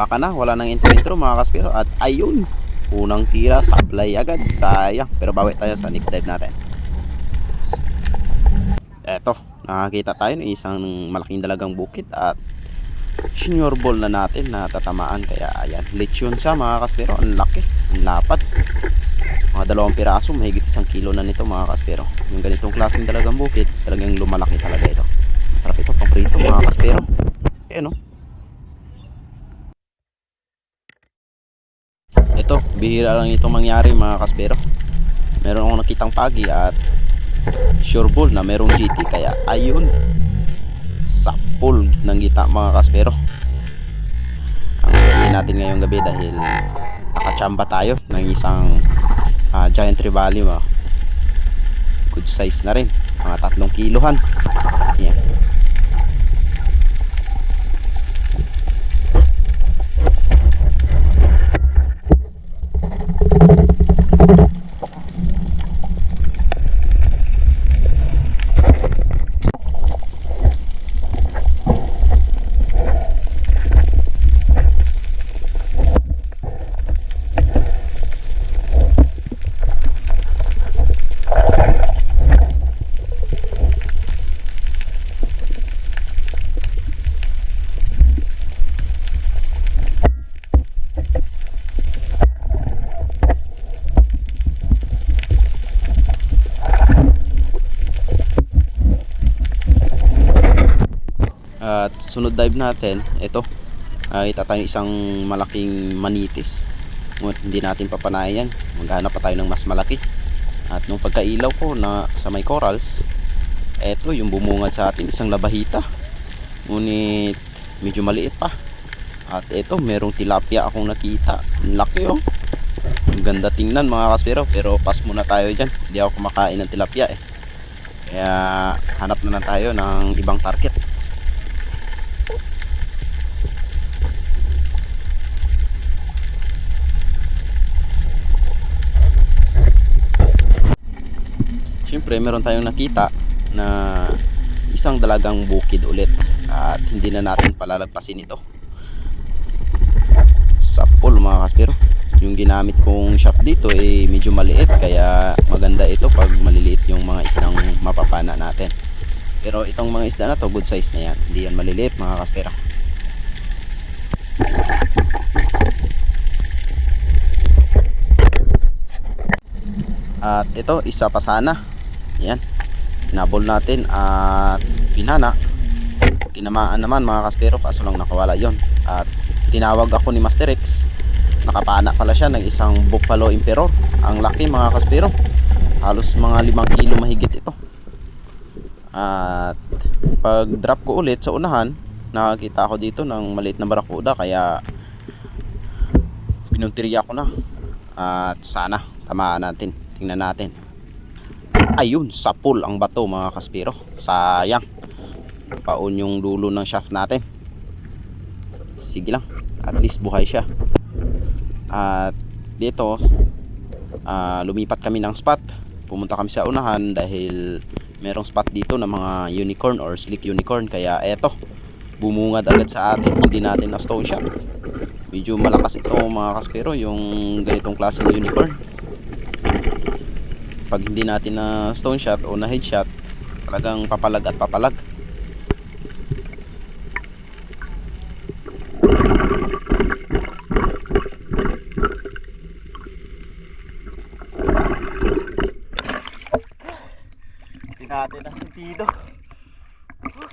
baka na wala nang intro mga kaspero. At ayun, unang tira, sablay agad, sayang. Pero bawi tayo sa next dive natin. Eto, nakakita tayo ng isang malaking dalagang bukid at senior ball na natin na tatamaan. Kaya ayan, lechon siya mga kaspero. Ang laki, ang lapad. Mga 2 piraso, mahigit 1 kilo na nito mga kaspero. Yung ganitong klaseng dalagang bukid, talagang lumalaki talaga ito. Masarap ito pang prito mga kaspero. Ayan o. Ito, bihira lang itong mangyari mga kaspero. Meron akong nakitang pagi at sure ball na merong GT. Kaya ayun, sapul ng gita mga kaspero. Ang swerte natin ngayong gabi dahil nakachamba tayo ng isang giant trevally. Good size na rin, mga 3 kilohan. Ayan. At sunod dive natin, ito, kita tayo isang malaking manitis. Ngunit hindi natin papanayan, maghanap pa tayo ng mas malaki. At nung pagkailaw ko na sa may corals, ito yung bumungad sa atin, isang labahita. Ngunit medyo maliit pa. At ito, merong tilapia akong nakita. Ang laki oh. Ang ganda tingnan mga kaspero. Pero pass muna tayo dyan, hindi ako kumakain ng tilapia eh. Kaya hanap na lang tayo ng ibang target. Siyempre meron tayong nakita na isang dalagang bukid ulit at hindi na natin palalagpasin ito. Sapol mga kaspero. Yung ginamit kong shaft dito ay medyo maliit, kaya maganda ito pag maliliit yung mga isdang mapapana natin. Pero itong mga isda na to, good size na yan, hindi yan maliliit mga kaspero. At ito, isa pa sana. Yan, nabol natin at pinana. Tinamaan naman mga kaspero, kaso lang nakawala yon. At tinawag ako ni Master X. Nakapana pala siya ng isang Buffalo Emperor. Ang laki mga kaspero, halos mga 5 kilo mahigit ito. At pag drop ko ulit sa unahan, nakakita ako dito ng maliit na barakuda, kaya pinuntirya ko na. At sana tamaan natin, tingnan natin. Ayun, sapul ang bato mga kaspero. Sayang, paon yung dulo ng shaft natin. Sige lang, at least buhay siya. At dito, lumipat kami ng spot. Pumunta kami sa unahan dahil merong spot dito ng mga unicorn or slick unicorn. Kaya eto, bumungad agad sa atin. Hindi natin na stone shot. Medyo malakas ito mga kaspero, yung ganitong klaseng unicorn. Pag hindi natin na stone shot o na headshot, talagang papalag at papalag. Hindi natin ang sentido.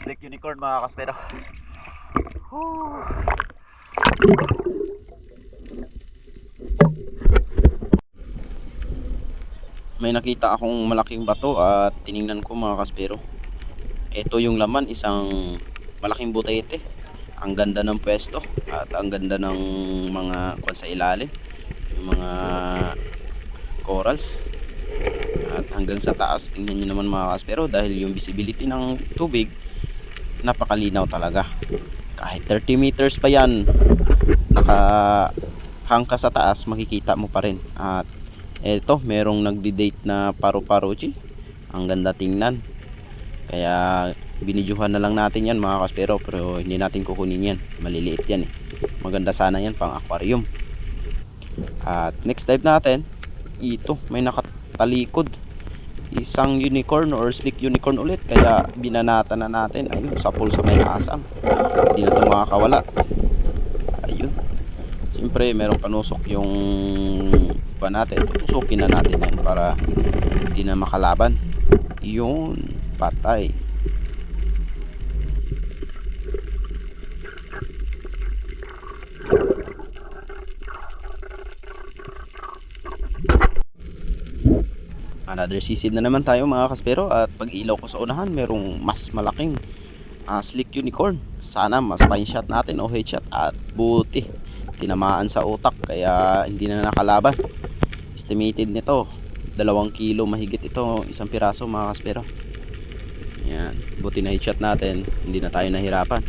Slick unicorn mga kaspero. May nakita akong malaking bato at tiningnan ko mga kaspero. Ito yung laman, isang malaking butete. Ang ganda ng pwesto at ang ganda ng mga kwan sa ilalim, yung mga corals. At hanggang sa taas, tingnan nyo naman mga kaspero, dahil yung visibility ng tubig napakalinaw talaga. Kahit 30 meters pa yan, nakahangka sa taas, makikita mo pa rin. At eto, merong nagdi-date na paru-paruchi. Ang ganda tingnan. Kaya Binidyohan na lang natin yan mga kaspero, pero hindi natin kukunin yan, maliliit yan eh. Maganda sana yan pang aquarium. At next dive natin, ito may nakatalikod, isang unicorn or slick unicorn ulit, kaya binanata na natin. Ayun, sapul sa may asang, hindi na ito makakawala. Ayun, siyempre merong panusok yung iba natin, tutusukin na natin yan para hindi na makalaban. Yun, patay. Another sisid na naman tayo mga kaspero, at pag ilaw ko sa unahan merong mas malaking slick unicorn. Sana mas fine shot natin o headshot, at buti tinamaan sa utak kaya hindi na nakalaban. Estimated nito 2 kilo mahigit ito, isang piraso mga kaspero. Yan, buti na headshot natin, hindi na tayo nahirapan.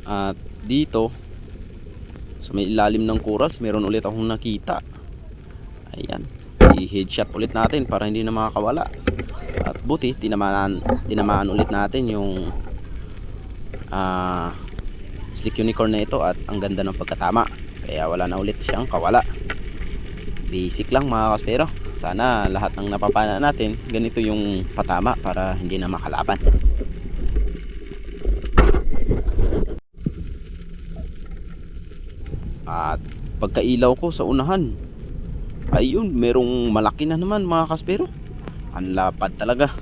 At dito sa may ilalim ng corals meron ulit akong nakita. Ayan, i-headshot ulit natin para hindi na makakawala. At buti tinamaan ulit natin yung slick unicorn na ito, at ang ganda ng pagkatama, kaya wala na ulit siyang kawala. Basic lang mga kaspero, sana lahat ng napapana natin ganito yung patama para hindi na makalaban. At pagkailaw ko sa unahan, ayun, merong malaki na naman mga kaspero. Ang lapad talaga.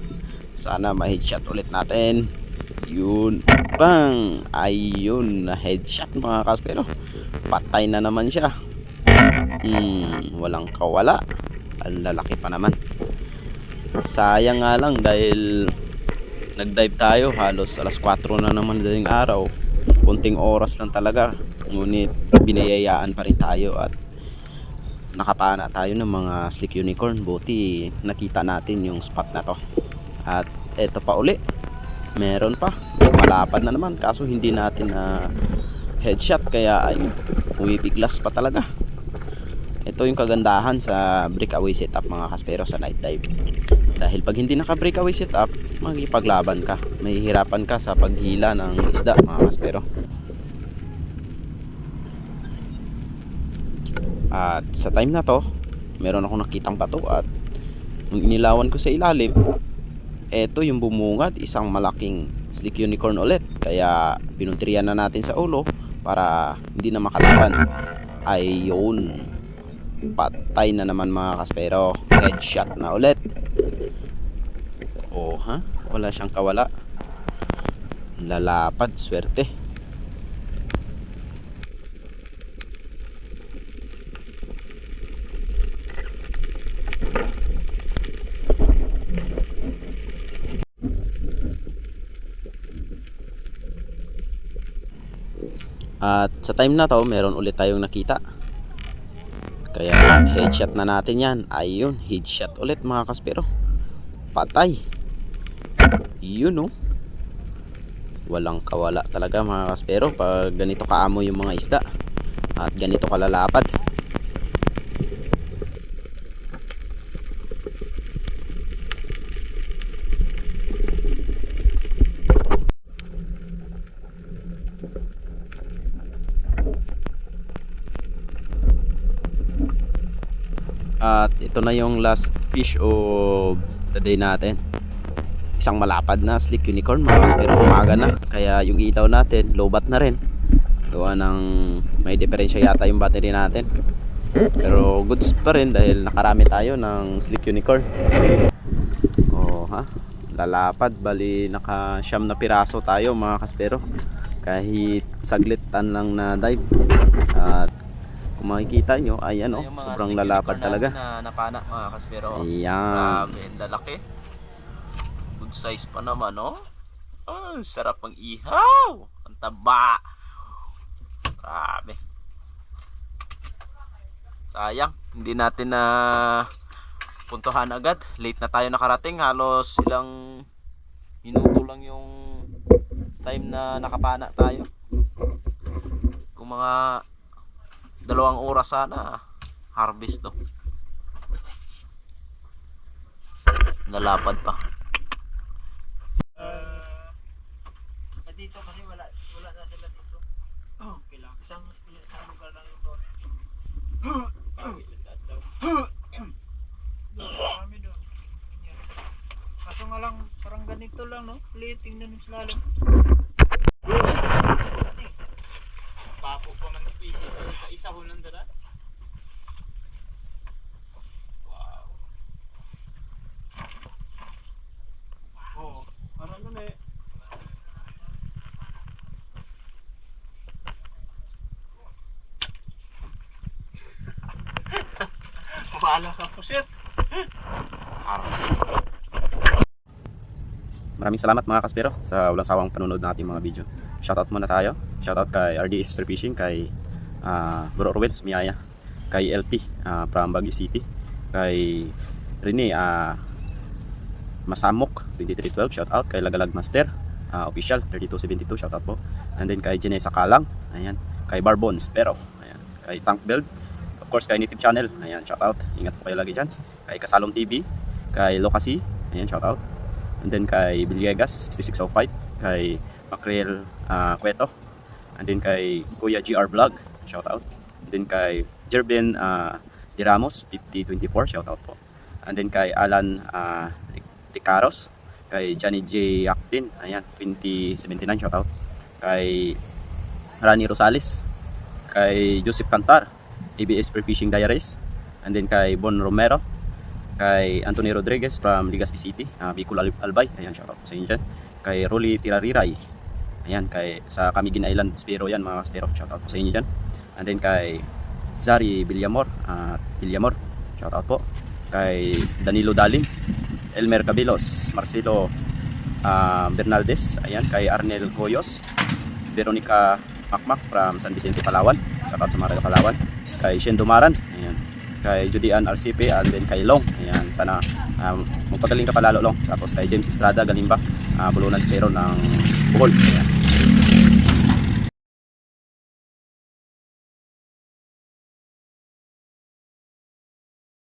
Sana ma-headshot ulit natin. Yun, bang! Ayun, na headshot mga kaspero. Patay na naman siya. Walang kawala. Ang lalaki pa naman. Sayang nga lang dahil nag-dive tayo halos alas 4 na naman daling araw. Kunting oras lang talaga, ngunit binayayaan pa rin tayo at nakapana tayo ng mga slick unicorn. Buti nakita natin yung spot na to. At eto pa uli, meron pa, malapad na naman, kaso hindi natin na headshot, kaya ay umipiglas pa talaga. Ito yung kagandahan sa breakaway setup mga kaspero sa night dive. Dahil pag hindi naka breakaway setup, magipaglaban ka, mahihirapan ka sa paghila ng isda mga kaspero. At sa time na to, meron akong nakitang bato, at nung inilawan ko sa ilalim, eto yung bumungad, isang malaking slick unicorn ulit. Kaya pinuntriyan na natin sa ulo para hindi na makalaban. Ayun, patay na naman mga kaspero. Headshot na ulit. Oh ha, wala siyang kawala. Lalapad, swerte. At sa time na to, meron ulit tayong nakita. Kaya headshot na natin yan. Ayun, headshot ulit mga kaspero. Patay. Yun oh. Walang kawala talaga mga kaspero pag ganito kaamo yung mga isda at ganito kalalapad. At ito na yung last fish of the day natin. Isang malapad na slick unicorn mga kaspero, umaga na. Kaya yung ilaw natin lowbat na rin. Gawa ng may diferensya yata yung battery natin. Pero goods pa rin dahil nakarami tayo ng slick unicorn. Oh ha, lalapad, bali naka siyam na piraso tayo mga kaspero. Kahit saglitan lang na dive. At kung makikita nyo, ayan oh, sobrang lalapad talaga. Na napana mga kaspero. Ayan. Grabe, ang lalaki. Good size pa naman oh. Oh, sarap ng ihaw. Ang taba. Grabe. Sayang, hindi natin na puntuhan agad. Late na tayo nakarating. Halos ilang minuto lang yung time na nakapana tayo. Kung mga 2 oras sana harvest to. Nalapad pa. Dito kasi wala na sila dito. Okay lang. Isang lugar lang yung doon. Marami doon. Ganyan. Kaso nga lang, parang ganito lang, no? Liit, tingnan yung slalom. Papo pa man species. Isa ho lang dala. Wow. Oo. Parang doon eh. Maala ka po, shit. Maraming salamat mga kaspero sa walang sawang panonood ng ating mga video. Shoutout muna tayo. Shoutout kay RDS Spearfishing, kay Bro Ruel Sumiyaya, kay LP from Baguio City, kay Rene Masamok 2312, shoutout kay Lagalag Master Official 3272, shoutout po. And then kay Janessa Kalang, ayan, kay Barbon Spero, ayan, kay Tank Build, of course kay Native Channel, ayan, shoutout. Ingat po kayo lagi dyan. Kay Kasalom TV, kay Lokasi, ayan, shoutout. And then kay Villegas 6605, kay Macrel Cueto, and then kay Kuya GR Vlog, shoutout. And then kay Jerben Di Ramos 5024, shoutout po. And then kay Alan Ticaros, kay Johnny J. Actin, ayan, 2079, shoutout. Kay Rani Rosales, kay Joseph Cantar, ABS Spearfishing Diaries, and then kay Bon Romero, kay Anthony Rodriguez from Legazpi City, Bicol Albay, ayan, shoutout po sa inyo dyan. Kay Rolly Tirariray, ayan, kay sa Camiguin Island Spiro, yan mga Spiro, shoutout po sa inyo dyan. And then kay Zari Villamor, shoutout po. Kay Danilo Dalim, Elmer Cabilos, Marcelo Bernaldez, ayan, kay Arnel Coyos, Veronica Makmak from San Vicente, Palawan, shoutout sa mga taga Palawan. Kay Shen Dumaran, ayan, kay Judian RCP, and then kay Long, ayan, sana magpagaling ka palalo, Long. Tapos kay James Estrada Galimba, Bulunan Spero ng Bohol, ayan.